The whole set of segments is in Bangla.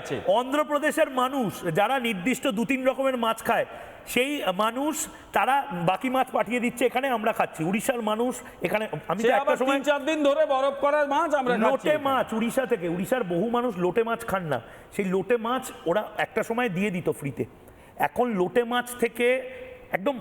আছে। অন্ধ্রপ্রদেশের মানুষ যারা নির্দিষ্ট 2-3 রকমের মাছ খায়, সেই মানুষ তারা বাকি মাছ পাঠিয়ে দিচ্ছে এখানে, আমরা খাচ্ছি। উড়িষ্যার মানুষ এখানে, আমি তো একটা সময় 3-4 দিন ধরে বরফ করার মাছ আমরা খাচ্ছি। লোটে মাছ উড়িষ্যা থেকে, উড়িষ্যার বহু মানুষ লোটে মাছ খান না, সেই লোটে মাছ ওরা একটা সময় দিয়ে দিত ফ্রিতে। এখন লোটে মাছ থেকে একদম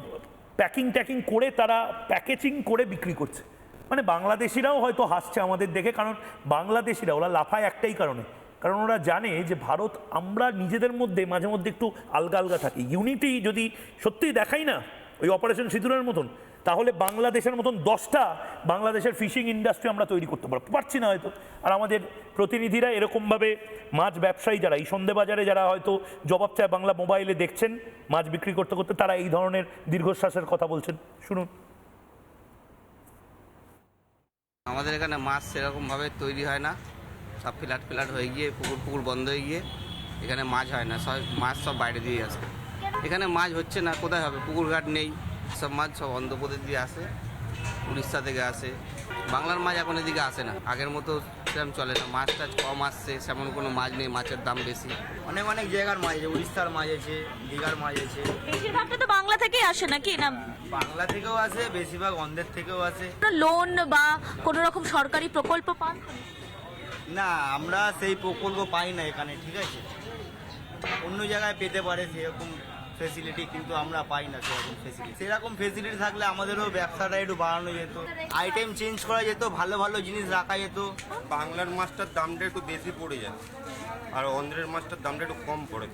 প্যাকিং করে তারা প্যাকেজিং করে বিক্রি করছে। মানে বাংলাদেশিরাও হয়তো হাসছে আমাদের দেখে, কারণ বাংলাদেশিরা ওরা লাফায় একটাই কারণে, কারণ ওরা জানে যে ভারত, আমরা নিজেদের মধ্যে মাঝে মধ্যে একটু আলগা থাকি। ইউনিটি যদি সত্যিই দেখাই না ওই অপারেশন সিঁদুরের মতন, তাহলে বাংলাদেশের মতন 10টা বাংলাদেশের ফিশিং ইন্ডাস্ট্রি আমরা তৈরি করতে পারছি না হয়তো। আর আমাদের প্রতিনিধিরা এরকমভাবে মাছ ব্যবসায়ী যারা এই সন্ধ্যেবাজারে যারা হয়তো জবাব চায় বাংলা মোবাইলে দেখছেন মাছ বিক্রি করতে করতে, তারা এই ধরনের দীর্ঘশ্বাসের কথা বলছেন, শুনুন। আমাদের এখানে মাছ সেরকমভাবে তৈরি হয় না, সব ফ্ল্যাট হয়ে গিয়ে পুকুর বন্ধ হয়ে গিয়ে এখানে মাছ হয় না, মাছ সব বাইরে দিয়ে আসে। এখানে মাছ হচ্ছে না, কোথায় হবে? পুকুর ঘাট নেই, সব মাছ সব অন্ধ্রপ্রদেশ দিয়ে আসে, উড়িষ্যা থেকে আসে। বাংলার মাছ এখন এদিকে আসে না, আগের মতো সেরকম চলে না, মাছ টাছ কম আসছে, সেমন কোনো মাছ নেই, মাছের দাম বেশি। অনেক জায়গার মাছ আছে, উড়িষ্যার মাছ আছে, দীঘার মাছ আছে। বেশিরভাগটা তো বাংলা থেকেই আসে নাকি না? বাংলা থেকেও আসে, বেশিরভাগ অন্ধ্রের থেকেও আসে। লোন বা কোনো রকম সরকারি প্রকল্প পান? না, আমরা সেই প্রকল্প পাই না এখানে, ঠিক আছে? অন্য জায়গায় পেতে পারে সেরকম ফেসিলিটি, কিন্তু আমরা পাই না সেরকম ফেসিলিটি থাকলে আমাদেরও ব্যবসাটা একটু বাড়ানো যেত, আইটেম চেঞ্জ করা যেত, ভালো জিনিস রাখা যেত। বাংলার মাছটার দামটা একটু বেশি পড়ে যায়, আর অন্ধ্রের মাছটার দামটা একটু কম পড়ে,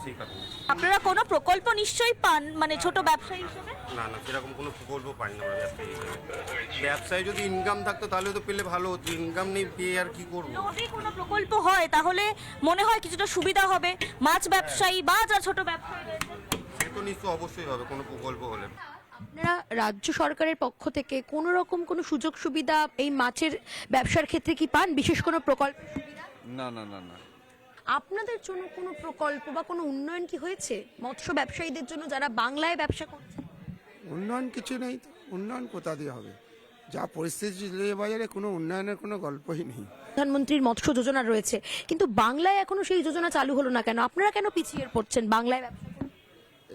সেই কারণে। আপনারা কোনো প্রকল্প নিশ্চয়ই পান, মানে ছোট ব্যবসায়ী হিসেবে? না, সেরকম কোনো প্রকল্প পাই না আমরা ব্যবসায়ী হিসেবে। ব্যবসায় যদি ইনকাম থাকতো তাহলে তো পেলে ভালো হতো, ইনকাম নেই, পেয়ে আর কি করবো। যদি কোনো প্রকল্প হয় তাহলে মনে হয় কিছুটা সুবিধা হবে মাছ ব্যবসায়ী বা যা ছোট ব্যবসায়ী রয়েছে। সে তো নিশ্চয় অবশ্যই হবে কোনো প্রকল্প হলে। আপনারা রাজ্য সরকারের পক্ষ থেকে কোনো রকম কোনো সুযোগ সুবিধা এই মাছের ব্যবসার ক্ষেত্রে কি পান, বিশেষ কোনো প্রকল্প সুবিধা? না। আপনাদের জন্য কোনো প্রকল্প বা কোনো উন্নয়ন কি হয়েছে মৎস্য ব্যবসায়ীদের জন্য যারা বাংলায় ব্যবসা করছে? উন্নয়ন কিছু নেই তো, উন্নয়ন কোথা দিয়ে হবে? যা পরিস্থিতি বাজারে কোনো উন্নয়নের কোনো গল্পই নেই। প্রধানমন্ত্রীর মৎস্য যোজনা রয়েছে, কিন্তু বাংলায় এখনো সেই যোজনা চালু হলো না কেন? আপনারা কেন পিছিয়ে পড়ছেন বাংলায় ব্যবসা?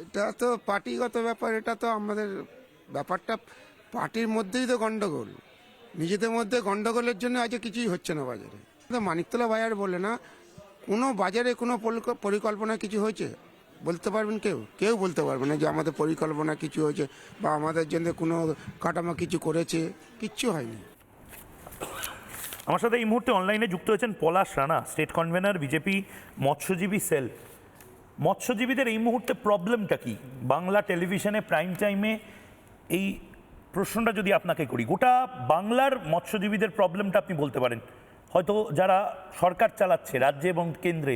এটা তো পার্টিগত ব্যাপার, এটা তো আমাদের ব্যাপারটা পার্টির মধ্যেই তো গন্ডগোল, নিজেদের মধ্যে গন্ডগোলের জন্য আজকে কিছুই হচ্ছে না বাজারে। মানিকতলা বাজার বলে না, কোনো বাজারে কোনো পরিকল্পনা কিছু হয়েছে বলতে পারবেন? কেউ বলতে পারবে না যে আমাদের পরিকল্পনা কিছু হয়েছে বা আমাদের জন্য কোনো কাঠামো কিছু করেছে, কিচ্ছু হয়নি। আমার সাথে এই মুহূর্তে অনলাইনে যুক্ত হয়েছেন পলাশ রানা, স্টেট কনভেনার বিজেপি মৎস্যজীবী সেল। মৎস্যজীবীদের এই মুহূর্তে প্রবলেমটা কি? বাংলা টেলিভিশনে প্রাইম টাইমে এই প্রশ্নটা যদি আপনাকে করি, গোটা বাংলার মৎস্যজীবীদের প্রবলেমটা আপনি বলতে পারেন। হয়তো যারা সরকার চালাচ্ছে রাজ্যে এবং কেন্দ্রে,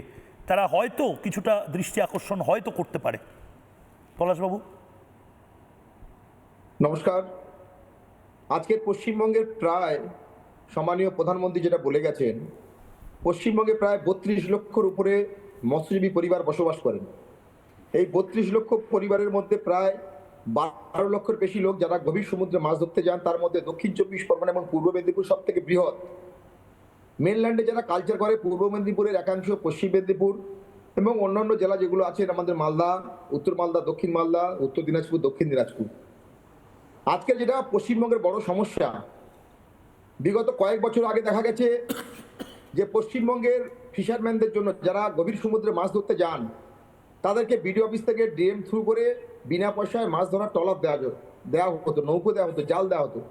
তারা হয়তো কিছুটা দৃষ্টি আকর্ষণ হয়তো করতে পারে। পলাশবাবু নমস্কার। আজকের পশ্চিমবঙ্গের প্রায় সম্মানীয় প্রধানমন্ত্রী যেটা বলে গেছেন, পশ্চিমবঙ্গে প্রায় 32 লক্ষর উপরে মৎস্যজীবী পরিবার বসবাস করেন। এই 32 লক্ষ পরিবারের মধ্যে প্রায় 12 লক্ষের বেশি লোক যারা গভীর সমুদ্রে মাছ ধরতে যান, তার মধ্যে দক্ষিণ 24 পরগনা এবং পূর্ব মেদিনীপুর সব থেকে বৃহৎ। মেনল্যান্ডে যারা কালচার করে পূর্ব মেদিনীপুরের একাংশ, পশ্চিম মেদিনীপুর এবং অন্যান্য জেলা যেগুলো আছেন, আমাদের মালদা, উত্তর মালদা, দক্ষিণ মালদা, উত্তর দিনাজপুর, দক্ষিণ দিনাজপুর। আজকে যেটা পশ্চিমবঙ্গের বড় সমস্যা, বিগত কয়েক বছর আগে দেখা গেছে যে পশ্চিমবঙ্গের ফিশারম্যানদের জন্য যারা গভীর সমুদ্রে মাছ ধরতে যান, তাদেরকে বিডিও অফিস থেকে ডিএম থ্রু করে বিনা পয়সায় মাছ ধরার ট্রলার দেওয়া হতো, নৌকো দেওয়া হতো, জাল দেওয়া হতো,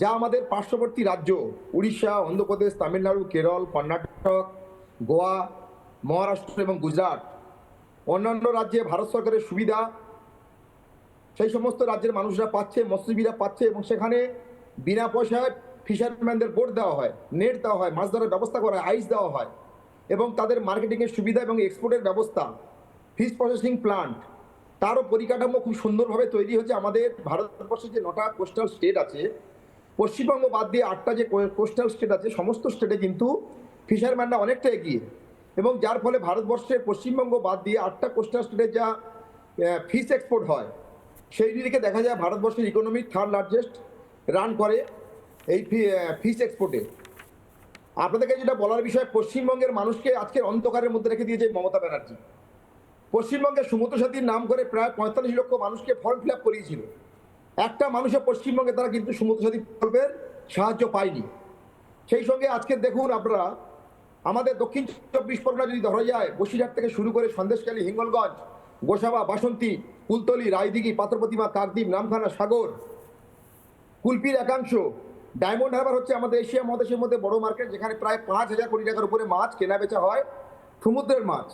যা আমাদের পার্শ্ববর্তী রাজ্য উড়িষ্যা, অন্ধ্রপ্রদেশ, তামিলনাড়ু, কেরল, কর্ণাটক, গোয়া, মহারাষ্ট্র এবং গুজরাট, অন্যান্য রাজ্যে ভারত সরকারের সুবিধা সেই সমস্ত রাজ্যের মানুষরা পাচ্ছে, মৎস্যজীবীরা পাচ্ছে, এবং সেখানে বিনা পয়সায় ফিশারম্যানদের বোট দেওয়া হয়, নেট দেওয়া হয়, মাছ ধরার ব্যবস্থা করা হয়, আইস দেওয়া হয়, এবং তাদের মার্কেটিংয়ের সুবিধা এবং এক্সপোর্টের ব্যবস্থা, ফিশ প্রসেসিং প্লান্ট, তারও পরিকাঠামো খুব সুন্দরভাবে তৈরি হচ্ছে। আমাদের ভারতবর্ষে যে 9টা কোস্টাল স্টেট আছে, পশ্চিমবঙ্গ বাদ দিয়ে 8টা যে কোস্টাল স্টেট আছে, সমস্ত স্টেটে কিন্তু ফিশারম্যানরা অনেকটা এগিয়ে, এবং যার ফলে ভারতবর্ষের পশ্চিমবঙ্গ বাদ দিয়ে 8টা কোস্টাল স্টেটে যা ফিশ এক্সপোর্ট হয়, সেই দিকে দেখা যায় ভারতবর্ষের ইকোনমি 3rd লার্জেস্ট রান করে এই ফিশ এক্সপোর্টে। আপনাদেরকে যেটা বলার বিষয়, পশ্চিমবঙ্গের মানুষকে আজকের অন্ধকারের মধ্যে রেখে দিয়েছে মমতা ব্যানার্জি। পশ্চিমবঙ্গের সমুদ্র সাথীর নাম করে প্রায় 45 লক্ষ মানুষকে ফর্ম ফিল আপ করিয়েছিল। একটা মানুষও পশ্চিমবঙ্গে তারা কিন্তু সমুদ্র সাথী প্রকল্পের সাহায্য পায়নি। সেই সঙ্গে আজকে দেখুন আপনারা, আমাদের দক্ষিণ 24 পরগনা যদি ধরা যায়, বসিরহাট থেকে শুরু করে সন্দেশখালী, হিঙ্গলগঞ্জ, গোসাবা, বাসন্তী, কুলতলি, রায়দিঘি, পাথরপ্রতিমা, কাকদ্বীপ, নামখানা, সাগর, কুলপির একাংশ, ডায়মন্ড হারবার হচ্ছে আমাদের এশিয়া মহাদেশের মধ্যে বড় মার্কেট, যেখানে প্রায় 5,000 কোটি টাকার উপরে মাছ কেনা বেচা হয়, সমুদ্রের মাছ।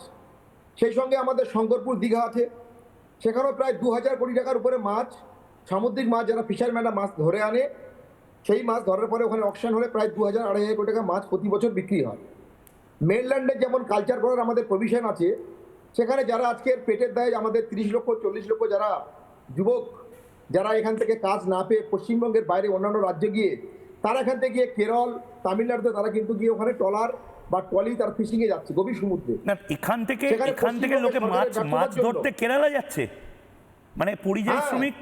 সেই সঙ্গে আমাদের শঙ্করপুর, দীঘা আছে, সেখানেও প্রায় 2,000 কোটি টাকার উপরে মাছ, সামুদ্রিক মাছ, যারা ফিশারম্যানরা মাছ ধরে আনে, সেই মাছ ধরার পরে ওখানে অকশন হলে প্রায় 2,000-2,500 কোটি টাকা মাছ প্রতি বছর বিক্রি হয়। মেনল্যান্ডে যেমন কালচার করার আমাদের প্রভিশন আছে, সেখানে যারা আজকের পেটের দায়ে আমাদের 30 লক্ষ 40 লক্ষ যারা যুবক, যারা এখান থেকে কাজ না পেয়ে পশ্চিমবঙ্গের বাইরে অন্যান্য রাজ্যে গিয়ে, তারা এখান থেকে গিয়ে কেরল, তামিলনাড়ুতে তারা কিন্তু গিয়ে ওখানে ট্রলার বা ট্রলি তার ফিশিংয়ে যাচ্ছে গভীর সমুদ্রে। না, এখান থেকে সেখানে লোকে মাছ পশ্চিমবঙ্গের ধরতে কেরালা যাচ্ছে, মানে পরিযায়ী হ্যাঁ। শ্রমিক।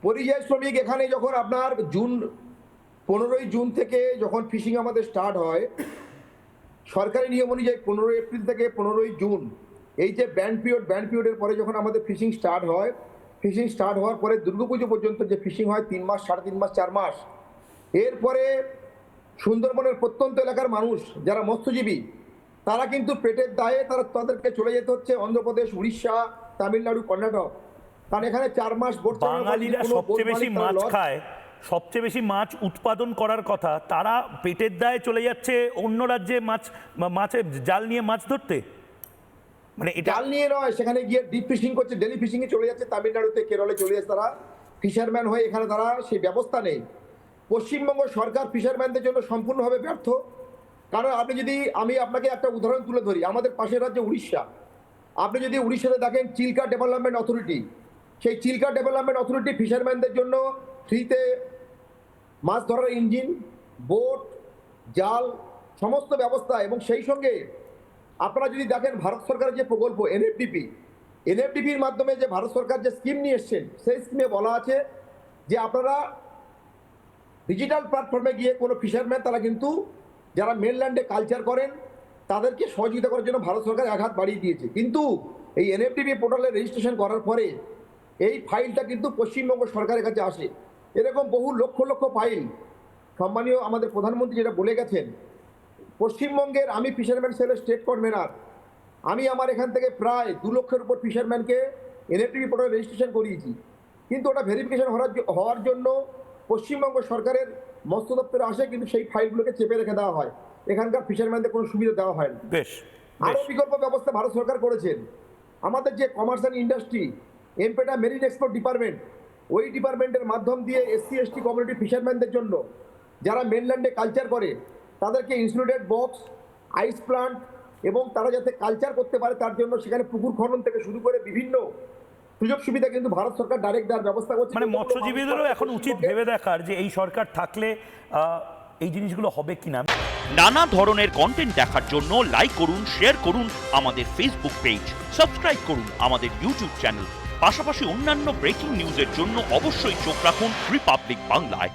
পরিযায়ী শ্রমিক এখানে যখন আপনার 15ই জুন থেকে যখন ফিশিং আমাদের স্টার্ট হয়, সরকারি নিয়ম অনুযায়ী 15 এপ্রিল থেকে 15ই জুন, এই যে ব্যান্ড পিরিয়ডের পরে যখন আমাদের ফিশিং স্টার্ট হয়, ফিশিং স্টার্ট হওয়ার পরে দুর্গাপুজো পর্যন্ত যে ফিশিং হয় 3 মাস, 3.5 মাস, 4 মাস, এরপরে সুন্দরবনের প্রত্যন্ত এলাকার মানুষ যারা মৎস্যজীবী, তারা কিন্তু পেটের দায়ে তাদেরকে চলে যেতে হচ্ছে অন্ধ্রপ্রদেশ, উড়িষ্যা, তামিলনাড়ু, কর্ণাটক, কারণ এখানে 4 মাছ বোট চালানোর পর বাঙালিরা কোনো সবচেয়ে boat বেশি মালিক তারা মাছ loss। খায়, সবচেয়ে বেশি মাছ উৎপাদন করার কথা, তারা পেটের দায়ে চলে যাচ্ছে অন্য রাজ্যে মাছের জাল নিয়ে মাছ ধরতে। মানে এটা জাল নিয়ে নয়, সেখানে গিয়ে ডিপ ফিশিং করছে, ডেলি ফিশিং এ চলে যাচ্ছে, তামিলনাড়ুতে, কেরলে চলে যাচ্ছে তারা ফিশারম্যান হয়ে। এখানে তারা সেই ব্যবস্থা নেই। পশ্চিমবঙ্গ সরকার ফিশারম্যানদের জন্য সম্পূর্ণভাবে ব্যর্থ। কারণ আপনি যদি, আমি আপনাকে একটা উদাহরণ তুলে ধরি, আমাদের পাশের রাজ্য উড়িষ্যা, আপনি যদি উড়িষ্যাতে দেখেন চিল্কা ডেভেলপমেন্ট অথরিটি, সেই চিল্কা ডেভেলপমেন্ট অথরিটি ফিশারম্যানদের জন্য ফ্রিতে মাছ ধরার ইঞ্জিন, বোট, জাল, সমস্ত ব্যবস্থা। এবং সেই সঙ্গে আপনারা যদি দেখেন ভারত সরকারের যে প্রকল্প এনএফডিপির মাধ্যমে যে ভারত সরকার যে স্কিম নিয়ে এসছেন, সেই স্কিমে বলা আছে যে আপনারা ডিজিটাল প্ল্যাটফর্মে গিয়ে কোনো ফিশারম্যান, তারা কিন্তু যারা মেনল্যান্ডে কালচার করেন, তাদেরকে সহযোগিতা করার জন্য ভারত সরকার 1 হাত বাড়িয়ে দিয়েছে। কিন্তু এই এনএফডিপি পোর্টালে রেজিস্ট্রেশন করার পরে এই ফাইলটা কিন্তু পশ্চিমবঙ্গ সরকারের কাছে আসে। এরকম বহু লক্ষ লক্ষ ফাইল সম্মানীয় আমাদের প্রধানমন্ত্রী যেটা বলে গেছেন, পশ্চিমবঙ্গের, আমি ফিশারম্যান সেলের স্টেট কনভেনার, আমি আমার এখান থেকে প্রায় 2 লক্ষের উপর ফিশারম্যানকে এনএফডিপি পোর্টালে রেজিস্ট্রেশন করিয়েছি। কিন্তু ওটা ভেরিফিকেশন হওয়ার জন্য পশ্চিমবঙ্গ সরকারের মৎস্য দপ্তরে আসে, কিন্তু সেই ফাইলগুলোকে চেপে রেখে দেওয়া হয়, এখানকার ফিশারম্যানদের কোনো সুবিধা দেওয়া হয় না। বেশ, আরও বিকল্প ব্যবস্থা ভারত সরকার করেছেন। আমাদের যে commerce and industry, MPEDA marine export department, ওই ডিপার্টমেন্টের মাধ্যম দিয়ে SC/ST কমিউনিটি ফিশারম্যানদের জন্য যারা মেনল্যান্ডে কালচার করে, তাদেরকে ইনসুলেটেড বক্স, আইস প্লান্ট, এবং তারা যাতে কালচার করতে পারে তার জন্য সেখানে পুকুর খনন থেকে শুরু করে বিভিন্ন সুযোগ সুবিধা কিন্তু ভারত সরকার ডাইরেক্ট দেওয়ার ব্যবস্থা করছে। মানে মৎস্যজীবীদেরও এখন উচিত ভেবে দেখার যে এই সরকার থাকলে এই জিনিসগুলো হবে কিনা। নানা ধরনের কন্টেন্ট দেখার জন্য লাইক করুন, শেয়ার করুন আমাদের ফেসবুক পেজ, সাবস্ক্রাইব করুন আমাদের ইউটিউব চ্যানেল। পাশাপাশি অন্যান্য ব্রেকিং নিউজের জন্য অবশ্যই চোখ রাখুন রিপাবলিক বাংলায়।